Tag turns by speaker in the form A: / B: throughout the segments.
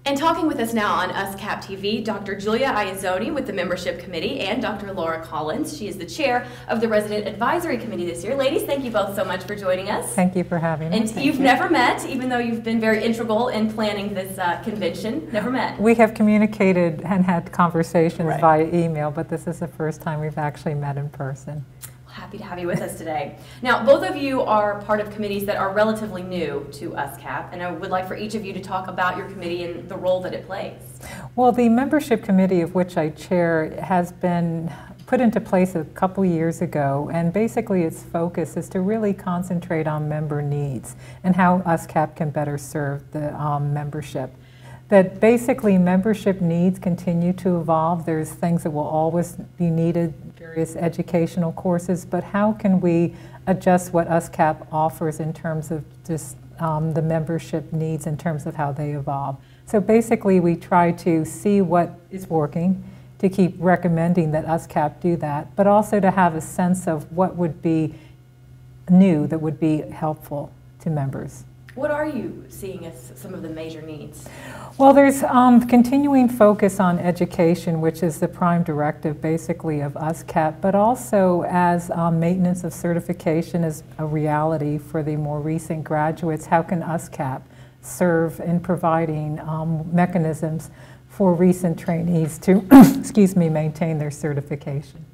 A: And talking with us now on USCAP TV, Dr. Julia Iazzoni with the Membership Committee and Dr. Laura Collins. She is the chair of the Resident Advisory Committee this year. Ladies, thank you both so much for joining us.
B: Thank you for having us.
A: And you've never met, even though you've been very integral in planning this convention. Never met.
B: We have communicated and had conversations via email, but this is the first time we've actually met in person.
A: Happy to have you with us today. Now, both of you are part of committees that are relatively new to USCAP, and I would like for each of you to talk about your committee and the role that it plays.
B: Well, the membership committee of which I chair has been put into place a couple years ago, and basically its focus is to really concentrate on member needs and how USCAP can better serve the membership. That basically membership needs continue to evolve. There's things that will always be needed, various educational courses, but how can we adjust what USCAP offers in terms of just the membership needs in terms of how they evolve. So basically we try to see what is working, to keep recommending that USCAP do that, but also to have a sense of what would be new that would be helpful to members.
A: What are you seeing as some of the major needs?
B: Well, there's continuing focus on education, which is the prime directive basically of USCAP, but also as maintenance of certification is a reality for the more recent graduates. How can USCAP serve in providing mechanisms for recent trainees to, excuse me, maintain their certification?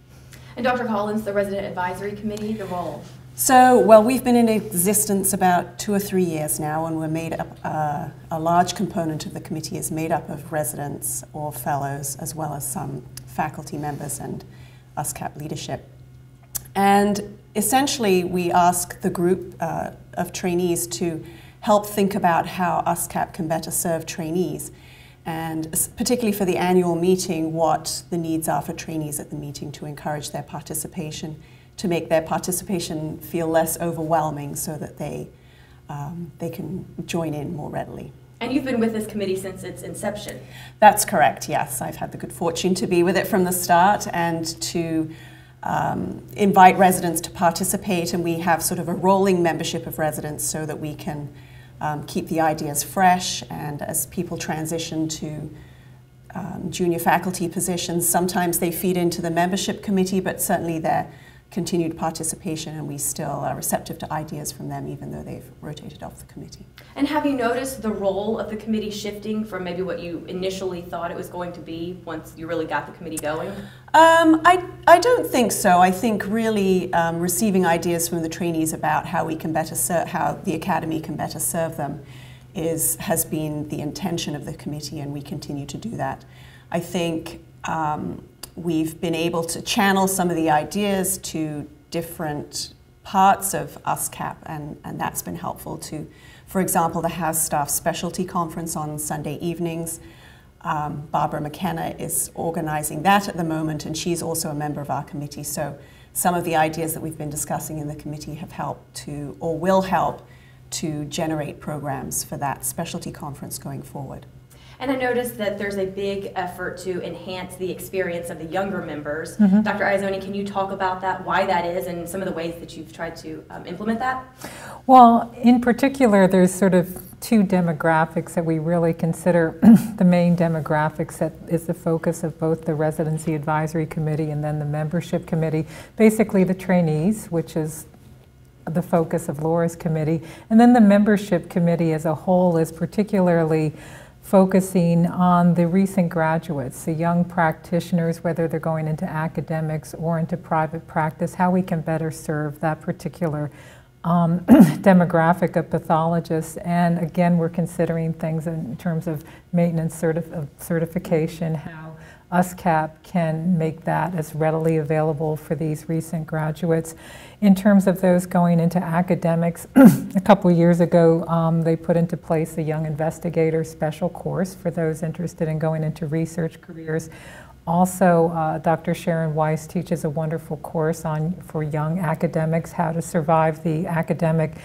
A: And Dr. Collins, the Resident Advisory Committee, the role?
C: So, well, we've been in existence about 2 or 3 years now, and we're made up, a large component of the committee is made up of residents or fellows, as well as some faculty members and USCAP leadership. And essentially, we ask the group of trainees to help think about how USCAP can better serve trainees, and particularly for the annual meeting, what the needs are for trainees at the meeting to encourage their participation, to make their participation feel less overwhelming so that they can join in more readily.
A: And you've been with this committee since its inception.
C: That's correct, yes. I've had the good fortune to be with it from the start and to invite residents to participate, and we have sort of a rolling membership of residents so that we can keep the ideas fresh, and as people transition to junior faculty positions, sometimes they feed into the membership committee, but certainly they're continued participation, and we still are receptive to ideas from them even though they've rotated off the committee.
A: And have you noticed the role of the committee shifting from maybe what you initially thought it was going to be once you really got the committee going?
C: I don't think so. I think really receiving ideas from the trainees about how we can better serve, how the academy can better serve them has been the intention of the committee, and we continue to do that. I think we've been able to channel some of the ideas to different parts of USCAP, and that's been helpful to, for example, the House Staff Specialty Conference on Sunday evenings. Barbara McKenna is organizing that at the moment, and she's also a member of our committee. So some of the ideas that we've been discussing in the committee have helped to, or will help to generate programs for that specialty conference going forward.
A: And I noticed that there's a big effort to enhance the experience of the younger members. Dr. Iazzoni, can you talk about that, why that is, and some of the ways that you've tried to implement that?
B: Well, in particular, there's sort of 2 demographics that we really consider the main demographics that is the focus of both the Residency Advisory Committee and then the Membership Committee. Basically the trainees, which is the focus of Laura's committee, and then the Membership Committee as a whole is particularly focusing on the recent graduates, the young practitioners, whether they're going into academics or into private practice, how we can better serve that particular demographic of pathologists. And again, we're considering things in terms of maintenance certification, how USCAP can make that as readily available for these recent graduates. In terms of those going into academics, a couple of years ago they put into place a Young Investigator special course for those interested in going into research careers. Also, Dr. Sharon Weiss teaches a wonderful course for young academics, how to survive the academic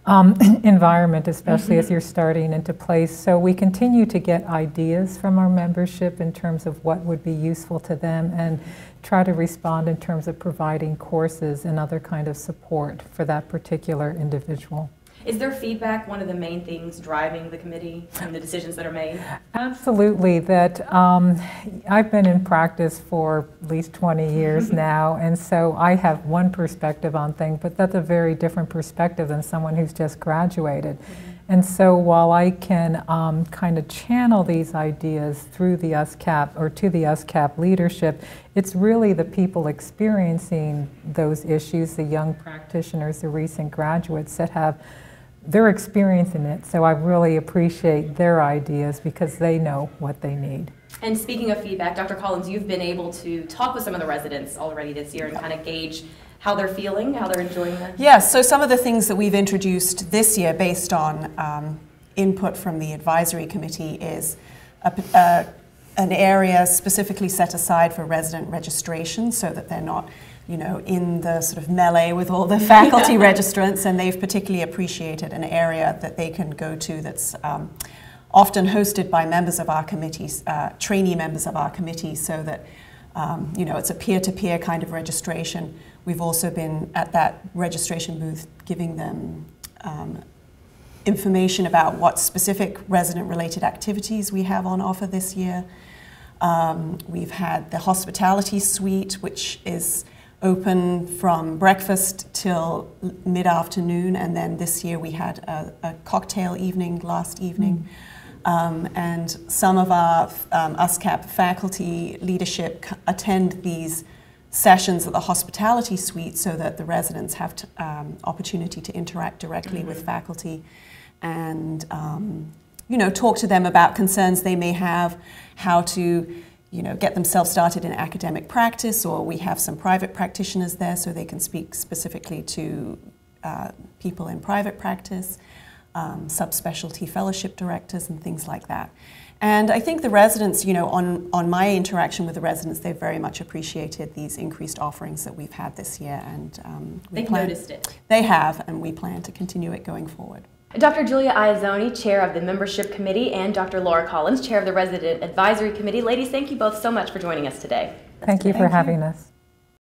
B: environment, especially as you're starting into place. So we continue to get ideas from our membership in terms of what would be useful to them, and try to respond in terms of providing courses and other kind of support for that particular individual.
A: Is their feedback one of the main things driving the committee and the decisions that are made?
B: Absolutely. That I've been in practice for at least 20 years now, and so I have one perspective on things, but that's a very different perspective than someone who's just graduated. And so while I can kind of channel these ideas through the USCAP or to the USCAP leadership, it's really the people experiencing those issues, the young practitioners, the recent graduates that have their experience in it. So I really appreciate their ideas because they know what they need.
A: And speaking of feedback, Dr. Collins, you've been able to talk with some of the residents already this year and kind of gauge how they're feeling, how they're enjoying them?
C: Yes, so some of the things that we've introduced this year based on input from the advisory committee is an area specifically set aside for resident registration so that they're not, you know, in the sort of melee with all the faculty registrants, and they've particularly appreciated an area that they can go to that's often hosted by members of our committees, trainee members of our committee, so that you know, it's a peer-to-peer kind of registration. We've also been at that registration booth giving them information about what specific resident-related activities we have on offer this year. We've had the hospitality suite, which is open from breakfast till mid-afternoon, and then this year we had a cocktail evening last evening. And some of our USCAP faculty leadership attend these sessions at the hospitality suite so that the residents have opportunity to interact directly with faculty and you know, talk to them about concerns they may have, how to, you know, get themselves started in academic practice, or we have some private practitioners there so they can speak specifically to people in private practice. Subspecialty fellowship directors and things like that. And I think the residents, you know, on my interaction with the residents, they've very much appreciated these increased offerings that we've had this year, and
A: they've noticed it.
C: They have, and we plan to continue it going forward.
A: Dr. Julia Iazzoni, Chair of the Membership Committee, and Dr. Laura Collins, Chair of the Resident Advisory Committee. Ladies, thank you both so much for joining us today.
B: Thank you for having us.